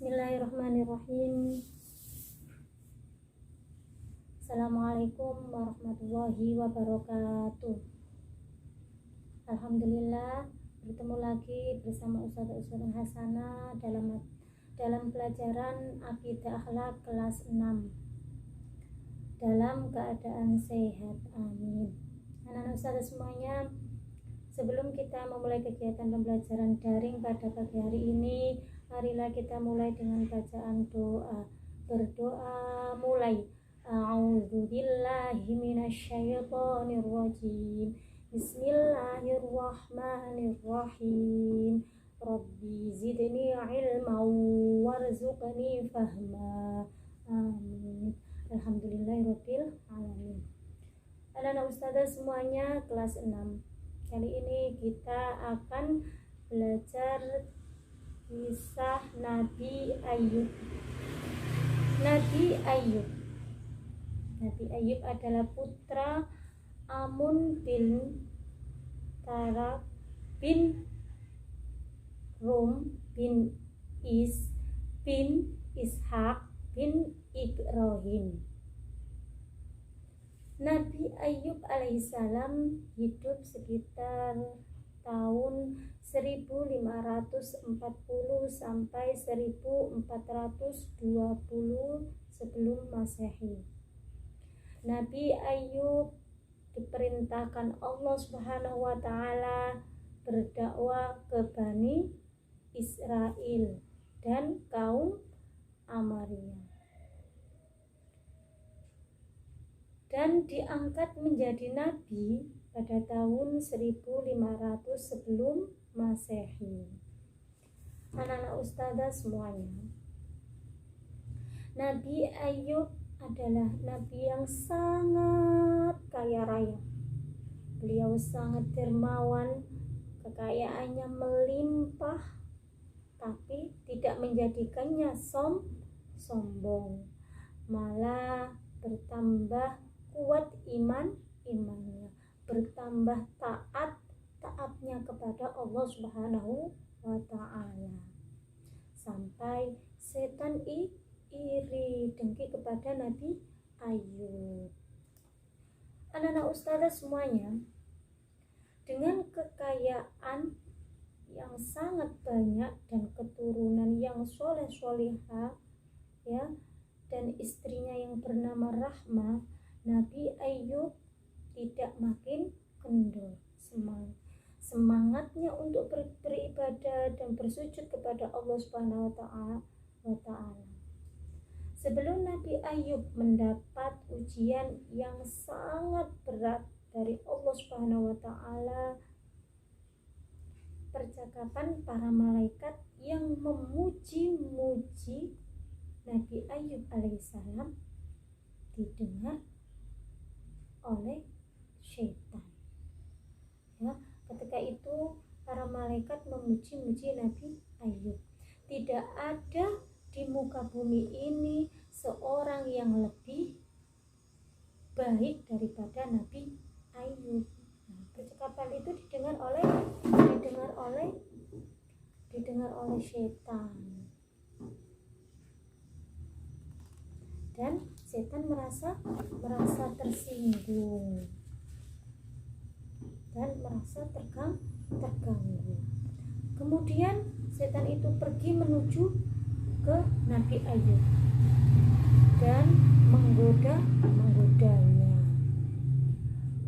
Bismillahirrahmanirrahim. Assalamualaikum warahmatullahi wabarakatuh. Alhamdulillah, bertemu lagi bersama Ustazah Uswatun Hasanah dalam pelajaran Akidah Akhlak kelas 6 dalam keadaan sehat. Amin. Anak-anak Ustazah semuanya, sebelum kita memulai kegiatan pembelajaran daring pada pagi hari ini, marilah kita mulai dengan bacaan doa. Berdoa mulai. A'udzubillahi minasyaitonirrajim. Bismillahirrahmanirrahim. Rabbi zidni ilman warzuqni fahma. Amin. Alhamdulillahirabbil alamin. Anak-anak ustazah semuanya kelas 6. Kali ini kita akan belajar kisah Nabi Ayub. Nabi Ayub adalah putra Amun bin Tarak bin Rum bin Is bin Ishak bin Ibrahim. Nabi Ayub alaihissalam hidup sekitar tahun 1540 sampai 1420 sebelum Masehi. Nabi Ayub diperintahkan Allah Subhanahu wa taala berdakwah ke Bani Israel dan kaum Amaria, dan diangkat menjadi nabi pada tahun 1500 sebelum Masehi. Anak-anak ustazah semuanya, Nabi Ayub adalah nabi yang sangat kaya raya. Beliau sangat dermawan, kekayaannya melimpah, tapi tidak menjadikannya sombong, malah bertambah kuat imannya, bertambah taatnya kepada Allah Subhanahu wa taala, sampai setan iri dengki kepada Nabi Ayub. Anak-anak ustazah semuanya, dengan kekayaan yang sangat banyak dan keturunan yang soleh-solihah, ya, dan istrinya yang bernama Rahmah, Nabi Ayub tidak makin kendor. Semangatnya untuk beribadah dan bersujud kepada Allah Subhanahu wa taala. Sebelum Nabi Ayub mendapat ujian yang sangat berat dari Allah Subhanahu wa taala, percakapan para malaikat yang memuji-muji Nabi Ayub alaihissalam didengar oleh syaitan. Ya, ketika itu para malaikat memuji-muji Nabi Ayub. Tidak ada di muka bumi ini seorang yang lebih baik daripada Nabi Ayub. Nah, percakapan itu didengar oleh syaitan. Dan setan merasa tersinggung dan merasa terganggu. Kemudian setan itu pergi menuju ke Nabi Ayub dan menggodanya.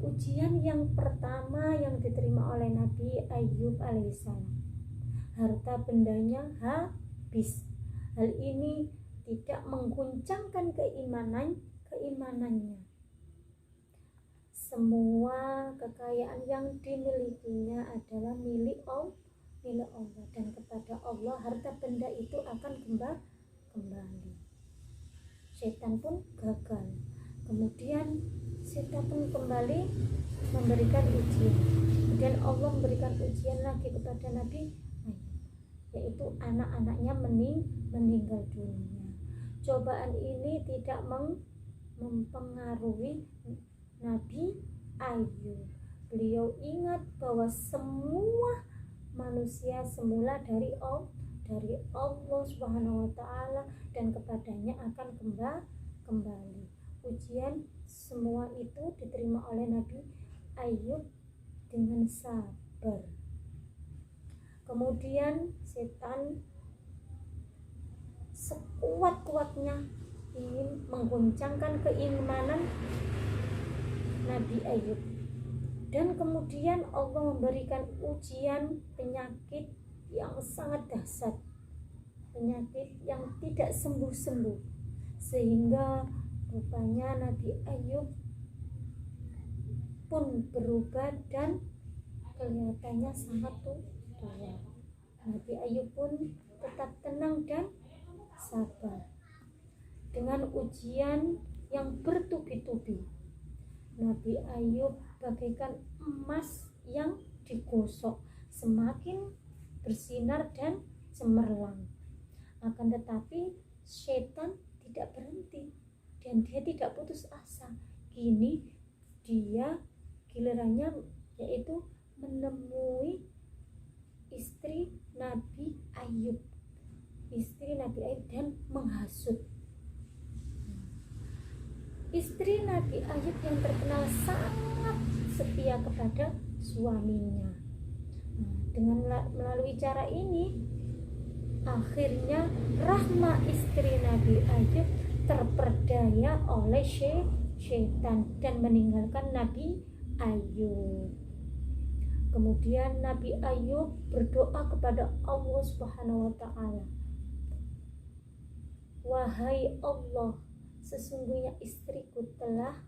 Ujian yang pertama yang diterima oleh Nabi Ayub alaihissalam, harta bendanya habis. Hal ini tidak mengguncangkan keimanannya. Semua kekayaan yang dimilikinya adalah milik Allah, dan kepada Allah harta benda itu akan kembali. Setan pun gagal. Kemudian setan pun kembali memberikan ujian. Kemudian Allah memberikan ujian lagi kepada Nabi Ayub, yaitu anak-anaknya meninggal dunia. Cobaan ini tidak mempengaruhi Nabi Ayub. Beliau ingat bahwa semua manusia semula dari dari Allah Subhanahu wa taala dan kepadanya akan kembali. Ujian semua itu diterima oleh Nabi Ayub dengan sabar. Kemudian setan sekuat-kuatnya ingin mengguncangkan keimanan Nabi Ayub. Dan kemudian Allah memberikan ujian penyakit yang sangat dahsyat, penyakit yang tidak sembuh-sembuh, sehingga rupanya Nabi Ayub pun berubah dan kelihatannya sangat tua. Nabi Ayub pun tetap tenang dan sabar dengan ujian yang bertubi-tubi. Nabi Ayub bagaikan emas yang digosok, semakin bersinar dan cemerlang. Akan tetapi setan tidak berhenti dan dia tidak putus asa. Kini dia gilirannya yaitu menemui istri Nabi Ayub dan menghasut. Istri Nabi Ayub yang terkenal sangat setia kepada suaminya. Dengan melalui cara ini, akhirnya rahma istri Nabi Ayub terperdaya oleh syaitan dan meninggalkan Nabi Ayub. Kemudian Nabi Ayub berdoa kepada Allah Subhanahu wa taala. Wahai Allah, sesungguhnya istriku telah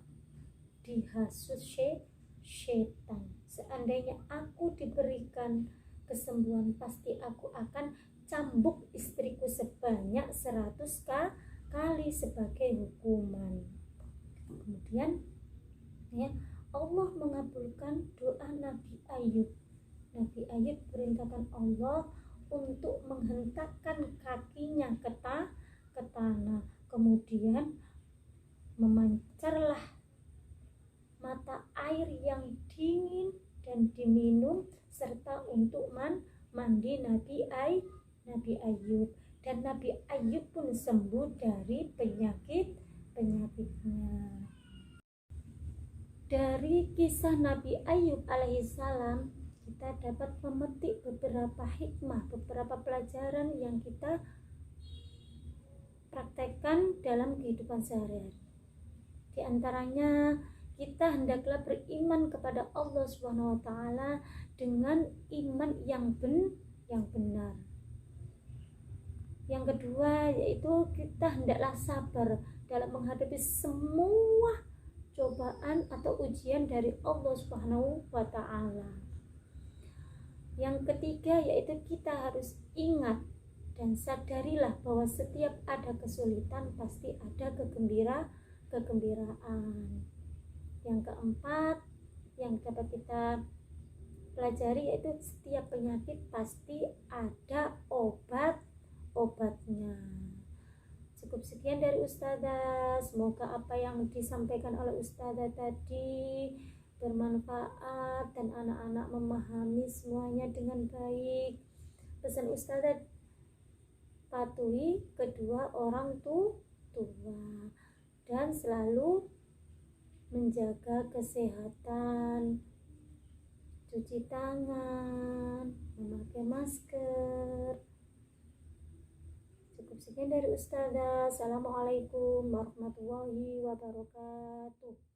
dihasut syaitan. Seandainya aku diberikan kesembuhan, pasti aku akan cambuk istriku sebanyak 100 kali sebagai hukuman. Kemudian Allah mengabulkan doa Nabi Ayub. Nabi Ayub perintahkan Allah untuk menghentakkan kakinya ke tanah. Kemudian memancarlah mata air yang dingin dan diminum serta untuk mandi Nabi Ayub, dan Nabi Ayub pun sembuh dari penyakitnya. Dari kisah Nabi Ayub alaihissalam kita dapat memetik beberapa hikmah, beberapa pelajaran yang kita praktekkan dalam kehidupan sehari-hari. Di antaranya, kita hendaklah beriman kepada Allah Subhanahu wa taala dengan iman yang benar. Yang kedua yaitu kita hendaklah sabar dalam menghadapi semua cobaan atau ujian dari Allah Subhanahu wa taala. Yang ketiga yaitu kita harus ingat dan sadarilah bahwa setiap ada kesulitan pasti ada kegembiraan. Yang keempat yang dapat kita pelajari yaitu setiap penyakit pasti ada obatnya. Cukup sekian dari Ustazah. Semoga apa yang disampaikan oleh Ustazah tadi bermanfaat dan anak-anak memahami semuanya dengan baik. Pesan Ustazah, patuhi kedua orang tua dan selalu menjaga kesehatan, cuci tangan, memakai masker. Cukup sekian dari Ustazah. Assalamualaikum warahmatullahi wabarakatuh.